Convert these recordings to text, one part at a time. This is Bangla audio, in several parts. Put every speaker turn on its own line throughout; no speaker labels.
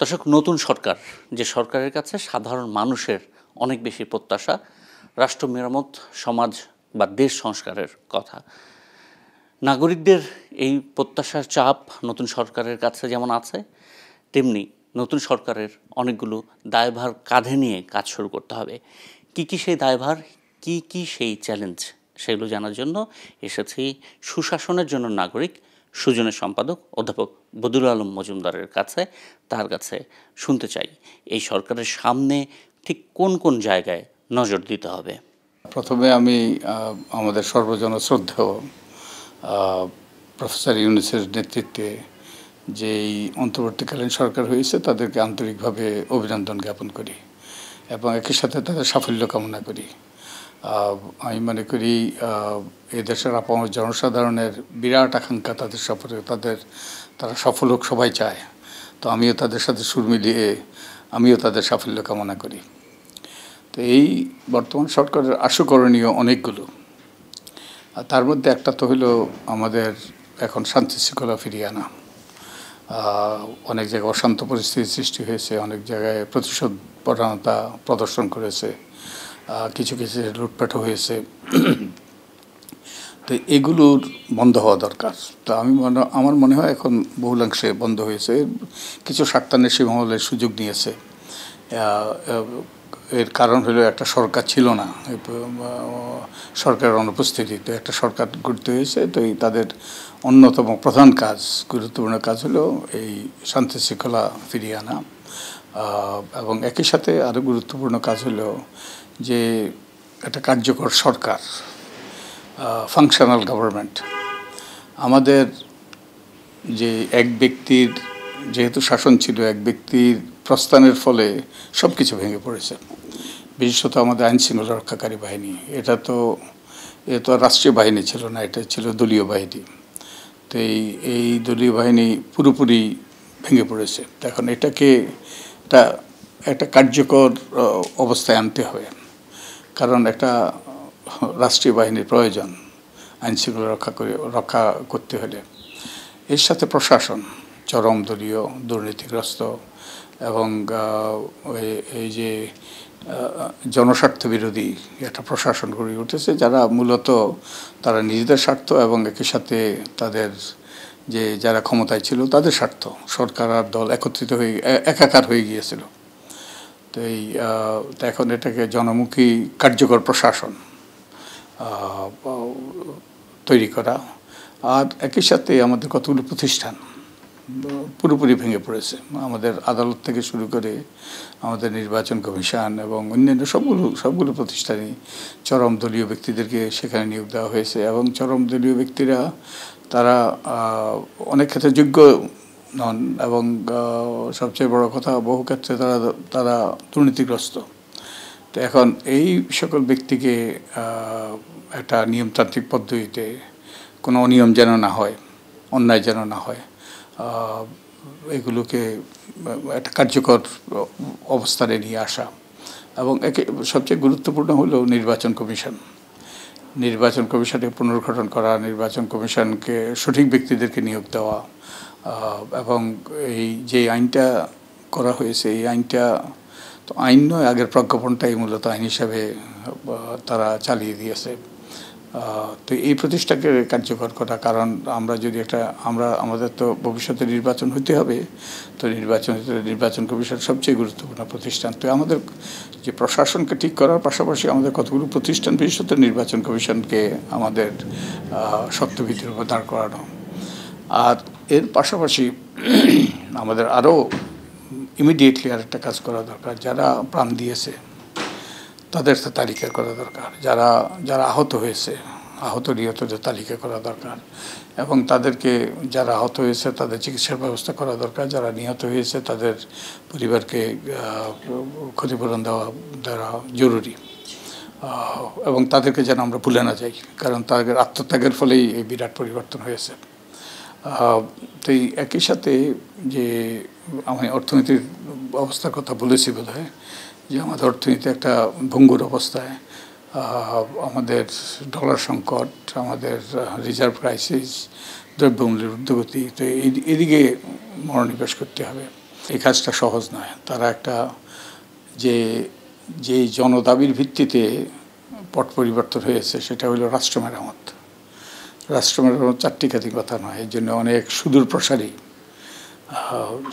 দর্শক, নতুন সরকার, যে সরকারের কাছে সাধারণ মানুষের অনেক বেশি প্রত্যাশা, রাষ্ট্র মেরামত, সমাজ বা দেশ সংস্কারের কথা। নাগরিকদের এই প্রত্যাশার চাপ নতুন সরকারের কাছে যেমন আছে, তেমনি নতুন সরকারের অনেকগুলো দায়ভার কাঁধে নিয়ে কাজ শুরু করতে হবে। কি কি সেই দায়ভার, কি কি সেই চ্যালেঞ্জ, সেগুলো জানার জন্য এসেছি সুশাসনের জন্য নাগরিক সুজনের সম্পাদক অধ্যাপক বদিউল আলম মজুমদারের কাছে। তার কাছে শুনতে চাই এই সরকারের সামনে ঠিক কোন কোন জায়গায় নজর দিতে হবে।
প্রথমে আমি আমাদের সর্বজন শ্রদ্ধেয় প্রফেসর ইউনূসের নেতৃত্বে যেই অন্তর্বর্তীকালীন সরকার হয়েছে তাদেরকে আন্তরিকভাবে অভিনন্দন জ্ঞাপন করি এবং একই সাথে তাদের সাফল্য কামনা করি। আমি মনে করি এদেশের আপামর জনসাধারণের বিরাট আকাঙ্ক্ষা তাদের সফরে, তারা সফল হোক সবাই চায়। তো আমিও তাদের সাথে সুর মিলিয়ে আমিও তাদের সাফল্য কামনা করি। তো এই বর্তমান সরকারের আশু করণীয় অনেকগুলো, আর তার মধ্যে একটা তো হলো আমাদের এখন শান্তি শৃঙ্খলা ফিরিয়ে আনা। অনেক জায়গায় অশান্ত পরিস্থিতির সৃষ্টি হয়েছে, অনেক জায়গায় প্রতিশোধ পরায়ণতা প্রদর্শন করেছে, কিছু কিছু লুটপাটও হয়েছে। তো এগুলোর বন্ধ হওয়া দরকার। তো আমার মনে হয় এখন বহুলাংশে বন্ধ হয়েছে। কিছু স্বার্থান্বেষী মহলের সুযোগ নিয়েছে। এর কারণ হলো একটা সরকার ছিল না, সরকারের অনুপস্থিতিতে একটা সরকার গড়তে হয়েছে। তো এই তাদের অন্যতম প্রধান কাজ, গুরুত্বপূর্ণ কাজ হলো এই শান্তি শৃঙ্খলা ফিরিয়ে আনা। এবং একই সাথে আরও গুরুত্বপূর্ণ কাজ হলো যে একটা কার্যকর সরকার, ফাংশনাল গভর্নমেন্ট। আমাদের যে এক ব্যক্তির যেহেতু শাসন ছিল, এক ব্যক্তির প্রস্থানের ফলে সব কিছু ভেঙে পড়েছে। বিশেষত আমাদের আইনশৃঙ্খলা রক্ষাকারী বাহিনী, এ তো রাষ্ট্রীয় বাহিনী ছিল না, এটা ছিল দলীয় বাহিনী। তো এই দলীয় বাহিনী পুরোপুরি ভেঙে পড়েছে। এখন এটাকে একটা কার্যকর অবস্থায় আনতে হবে, কারণ একটা রাষ্ট্রীয় বাহিনীর প্রয়োজন আইনশৃঙ্খলা রক্ষা করতে হলে। এর সাথে প্রশাসন চরম দলীয়, দুর্নীতিগ্রস্ত এবং এই যে জনস্বার্থ বিরোধী একটা প্রশাসন গড়ে উঠেছে, যারা মূলত তারা নিজেদের স্বার্থ এবং একই সাথে তাদের যে যারা ক্ষমতায় ছিল তাদের স্বার্থ, সরকার আর দল একত্রিত হয়ে একাকার হয়ে গিয়েছিল। তো এখন এটাকে জনমুখী কার্যকর প্রশাসন তৈরি করা। আর একই সাথে আমাদের কতগুলো প্রতিষ্ঠান পুরোপুরি ভেঙে পড়েছে। আমাদের আদালত থেকে শুরু করে আমাদের নির্বাচন কমিশন এবং অন্যান্য সবগুলো প্রতিষ্ঠানই চরম দলীয় ব্যক্তিদেরকে সেখানে নিয়োগ দেওয়া হয়েছে। এবং চরম দলীয় ব্যক্তিরা তারা অনেক ক্ষেত্রে যোগ্য নন এবং সবচেয়ে বড় কথা, বহু ক্ষেত্রে তারা দুর্নীতিগ্রস্ত। তো এখন এই সকল ব্যক্তিকে একটা নিয়মতান্ত্রিক পদ্ধতিতে কোনো অনিয়ম যেন না হয়, অন্যায় যেন না হয়, এগুলোকে একটা কার্যকর অবস্থানে নিয়ে আসা। এবং সবচেয়ে গুরুত্বপূর্ণ হলো নির্বাচন কমিশনকে পুনর্গঠন করা, নির্বাচন কমিশনকে সঠিক ব্যক্তিদেরকে নিয়োগ দেওয়া। এবং এই যে আইনটা করা হয়েছে, এই আইনটা তো আইন নয়, আগের প্রজ্ঞাপনটাই মূলত আইন হিসাবে তারা চালিয়ে দিয়েছে। তো এই প্রতিষ্ঠাকে কার্যকর করা, কারণ আমাদের তো ভবিষ্যতে নির্বাচন হতে হবে। তো নির্বাচন কমিশন সবচেয়ে গুরুত্বপূর্ণ প্রতিষ্ঠান। তো আমাদের যে প্রশাসনকে ঠিক করার পাশাপাশি আমাদের কতগুলো প্রতিষ্ঠান, বিশেষত নির্বাচন কমিশনকে আমাদের শক্ত ভিত্তির উপর দাঁড় করানো। আর এর পাশাপাশি আমাদের আরও ইমিডিয়েটলি আরেকটা কাজ করা দরকার। যারা প্রাণ দিয়েছে তাদের তালিকা করা দরকার। যারা আহত হয়েছে, নিহতদের তালিকা করা দরকার। এবং তাদেরকে, যারা আহত হয়েছে তাদের চিকিৎসার ব্যবস্থা করা দরকার। যারা নিহত হয়েছে তাদের পরিবারকে ক্ষতিপূরণ দেওয়া জরুরি। এবং তাদেরকে যেন আমরা ভুলে না যাই, কারণ তাদের আত্মত্যাগের ফলেই এই বিরাট পরিবর্তন হয়েছে। তো একই সাথে যে আমি অর্থনীতির অবস্থার কথা বলেছি বোধহয়, যে আমাদের অর্থনীতি একটা ভঙ্গুর অবস্থায়, আমাদের ডলার সংকট, আমাদের রিজার্ভ ক্রাইসিস, দ্রব্যমূল্যের ঊর্ধ্বগতি। তো এদিকে মনোনিবেশ করতে হবে। এই কাজটা সহজ নয়। তারা একটা যে যে জনদাবির ভিত্তিতে পট পরিবর্তন হয়েছে সেটা হলো রাষ্ট্র মেরামত। রাষ্ট্র মেরামত চারটিখানি কথা নয়, এর জন্য অনেক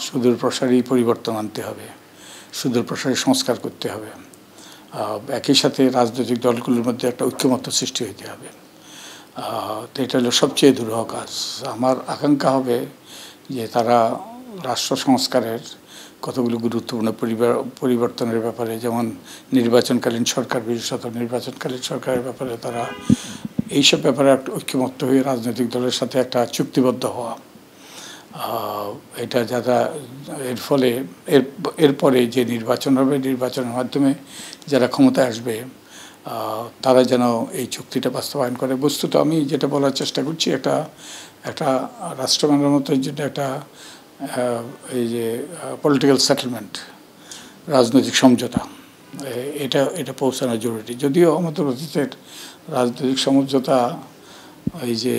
সুদূরপ্রসারী পরিবর্তন আনতে হবে, সুদূরপ্রসারী সংস্কার করতে হবে। একই সাথে রাজনৈতিক দলগুলোর মধ্যে একটা ঐক্যমত্য সৃষ্টি হতে হবে। তো এটা হলো সবচেয়ে দুরূহ কাজ। আমার আকাঙ্ক্ষা হবে যে তারা রাষ্ট্র সংস্কারের কতগুলো গুরুত্বপূর্ণ পরিবর্তনের ব্যাপারে, যেমন নির্বাচনকালীন সরকার, বিশেষত নির্বাচনকালীন সরকারের ব্যাপারে তারা এইসব ব্যাপারে একটা ঐক্যমত্য হয়ে রাজনৈতিক দলের সাথে একটা চুক্তিবদ্ধ হওয়া। এটা যারা এরপরে যে নির্বাচন হবে, নির্বাচনের মাধ্যমে যারা ক্ষমতায় আসবে তারা যেন এই চুক্তিটা বাস্তবায়ন করে। বস্তুত আমি যেটা বলার চেষ্টা করছি, একটা রাষ্ট্র মেরামতের জন্য একটা এই যে পলিটিক্যাল সেটেলমেন্ট, রাজনৈতিক সমঝোতা, এটা পৌঁছানো জরুরি। যদিও আমাদের অতীতের রাজনৈতিক সমঝোতা এই যে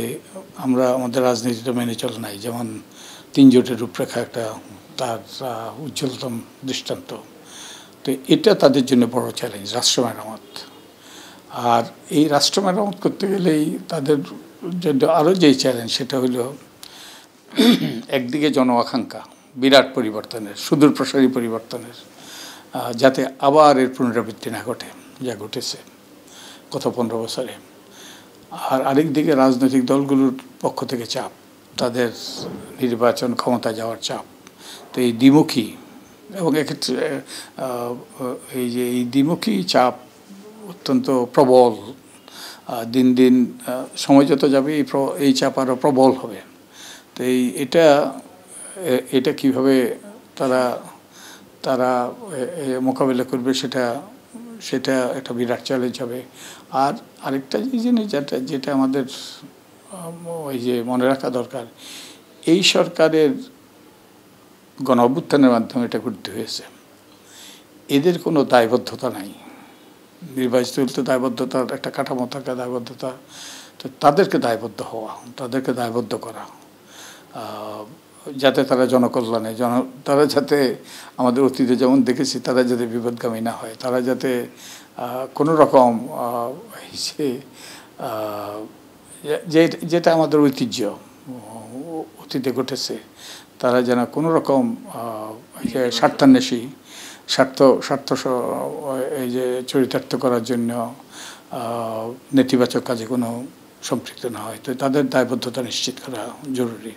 আমরা আমাদের রাজনীতিটা মেনে চলে নাই, যেমন 3 জোটের রূপরেখা একটা তার উজ্জ্বলতম দৃষ্টান্ত। তো এটা তাদের জন্য বড় চ্যালেঞ্জ, রাষ্ট্র মেরামত। আর এই রাষ্ট্র মেরামত করতে গেলেই তাদের জন্য আরও যেই চ্যালেঞ্জ সেটা হলো একদিকে জন আকাঙ্ক্ষা বিরাট পরিবর্তনের, সুদূরপ্রসারী পরিবর্তনের, যাতে আবার এর পুনরাবৃত্তি না ঘটে যা ঘটেছে গত 15 বছরে। আর আরেক দিকে রাজনৈতিক দলগুলোর পক্ষ থেকে চাপ, তাদের নির্বাচন ক্ষমতা যাওয়ার চাপ। তো এই দ্বিমুখী, এবং এক্ষেত্রে এই দ্বিমুখী চাপ অত্যন্ত প্রবল। দিন দিন সময় যত যাবে এই চাপ আরও প্রবল হবে। তো এটা কীভাবে তারা মোকাবিলা করবে সেটা একটা বিরাট চ্যালেঞ্জ হবে। আর আরেকটা জিনিস যেটা আমাদের ওই যে মনে রাখা দরকার, এই সরকারের গণ অভ্যুত্থানের মাধ্যমে এটা করতে হয়েছে। এদের কোনো দায়বদ্ধতা নাই। নির্বাচিত হলে দায়বদ্ধতার একটা কাঠামো থাকা, দায়বদ্ধতা, তো তাদেরকে দায়বদ্ধ হওয়া, তাদেরকে দায়বদ্ধ করা, যাতে তারা জনকল্যাণে তারা যাতে আমাদের অতীতে যেমন দেখেছি তারা যাতে বিপদগামী না হয়, তারা যাতে কোনো রকম যেটা আমাদের ঐতিহ্য অতীতে ঘটেছে, তারা যেন কোনো রকম স্বার্থান্বেষী স্বার্থ এই যে চরিতার্থ করার জন্য নেতিবাচক কাজে কোনো সম্পৃক্ত না হয়। তো তাদের দায়বদ্ধতা নিশ্চিত করা জরুরি।